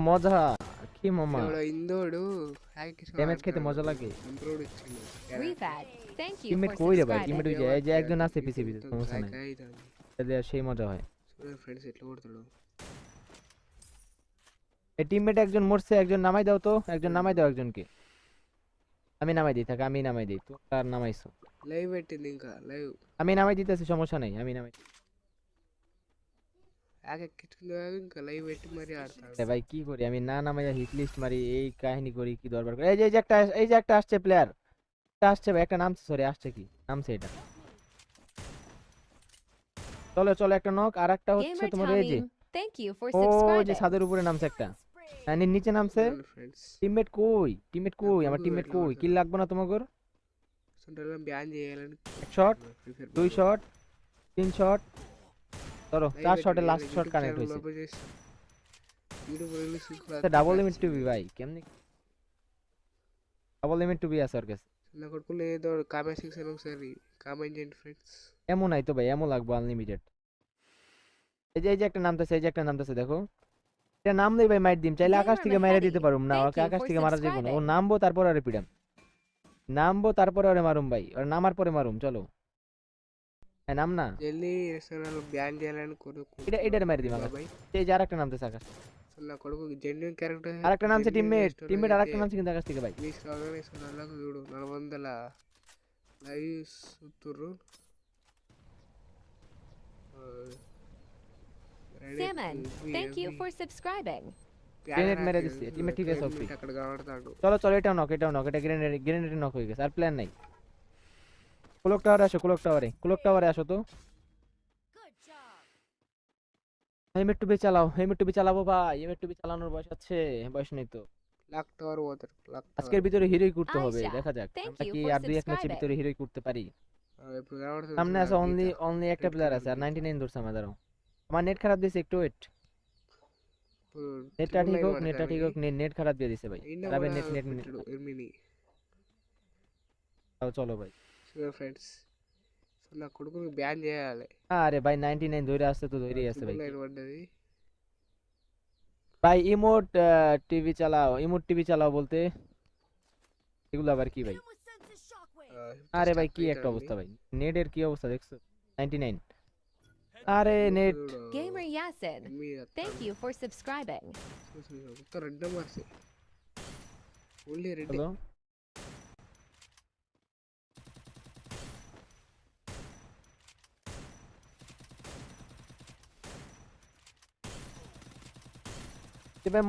মজা কি মামা ఎవడో ఇందోడు హ్యాకింగ్ ড্যামেজ খেতে মজা লাগে ఇంప్రూవ్డ్ ఇచ్చిండు Refat, thank you teammate for কই রে ভাই টিমমেট subscribing. ওই যে একজন আছে পিছে পিছে మొత్తం সমস্যা নাই హ్యాక్ అవుతుంది তাহলে আর সেই মজা হয় చూడండి ఫ్రెండ్స్ ఎట్లా కొడతాడు এই টিমমেট একজন মরছে একজন নামাই দাও তো একজন নামাই দাও একজনকে আমি নামাই দিই থাক আমি নামাই দিই তো আর নামাইছো లైవ్ పెట్టింది ఇంకా లైవ్ আমি নামাই দিতেছি সমস্যা নাই আমি নামাই హ్యాక్ ఎక్కించుకుంది ఇంకా లైవ్ పెట్టి మరీ ఆడతాడు দিই। ভাই কি করি আমি না নামাইয়া হিট লিস্ট মারি এই কাহিনী করি কি দরবার করে এই যে একটা আসছে প্লেয়ার আসছে ভাই একটা নামছে সরি আসছে কি নামছে এটা চলো চলো একটা নক আর একটা হচ্ছে Gamer তোমার এই যে Tommy, thank you for ও যে subscribing. ছাদের উপরে নামছে একটা নিচে নামছে ఫ్రెండ్స్ টিমমেট কই আমার টিমমেট কই কিল লাগবে না তোমাকে అసలు బ్యాన్ చేయాలని এক শট ఫ్రీ ఫైర్ দুই শট তিন শট ধরো চার শটে লাস্ট শট কানেক্ট হয়েছে ডাবল লিমিট টু বি ভাই কেমনি ডাবল লিমিট টু বি আছে ওর কাছে నా కొడుకులు ఏదో కామెంట్ సెక్షన్ ఒకసారి కామెంట్ చేయండి ఫ్రెండ్స్ এমন নাই তো ভাই এমন লাগবে আনলিমিটেড এই যে একটা নামতেছে দেখো এটা নামলেই ভাই মাইট দিম চাইলে আকাশ থেকে মেরে দিতে পারুম না ওকে আকাশ থেকে মারা যাবে না ও নামবো তারপর আরে পিডাম নামবো তারপরে আরে মারুম ভাই আর নামার পরে মারুম চলো হ্যাঁ নাম না జల్దీ రెస్టారెంట్ బ్యాన్ చేయాలని కొడుకు এটারে মেরে দিম আকাশ బాబాయ్ এই যে আরেকটা নামতেছে আকাশ అసలు నా కొడుకు జెన్యున్ క్యారెక్టర్ আরেকটা নামছে টিমমেট আরেকটা নামছে কিন্তু আকাশ থেকে ভাই ప్లీజ్ ఆర్గనైజేషన్ చూడు 400 లైవ్స్ చూస్తుర్రు Salmon, thank you for subscribing. Grenade মেরে দিছি টিমমেট ঠিক আছে ওকে అక్కడ కనబడతాడు চলো চলো এটাও নক এটা গ্রেনেড নক হয়ে গেছে আর প্ল্যান নাই ক্লক টাওয়ারে আসো তো এমএ2বি চালাবো ভাই এমএ2বি চালানোর বয়স আছে বয়স নেই তো లాక్ టవర్ పోతారు లాక్ আজকের ভিতরে হিরোই করতে হবে আয়শা, দেখা যাক thank আমরা you কি for আর দুই এক ম্যাচের subscribing. ভিতরে হিরোই করতে পারি ఇప్పుడు కనబడుతుంది সামনে আছে অনলি একটা প্লেয়ার আছে আর 99 ধরছে আমাদেরও আমার নেট খারাপ দিয়েছে একটু ওয়েট নেটটা ঠিক হোক নেট খারাপ দিয়ে দিছে ভাই খারাপ নেট ఎర్మిని চলো ভাই షూర్ ఫ్రెండ్స్ సో నా కొడుకుని బ్యాన్ చేయాలి আরে ভাই 99 ধরে আসছে তো ধরেই আছে ভাই లైన్ పడ్డది ভাই ইমোট টিভি চালাও বলতে এগুলো আবার কি ভাই আরে ভাই কি একটা অবস্থা ভাই নেটের কি অবস্থা দেখছো 99 আরে net Gamer Yasin, thank you for subscribing. Red March only red হলো ভাই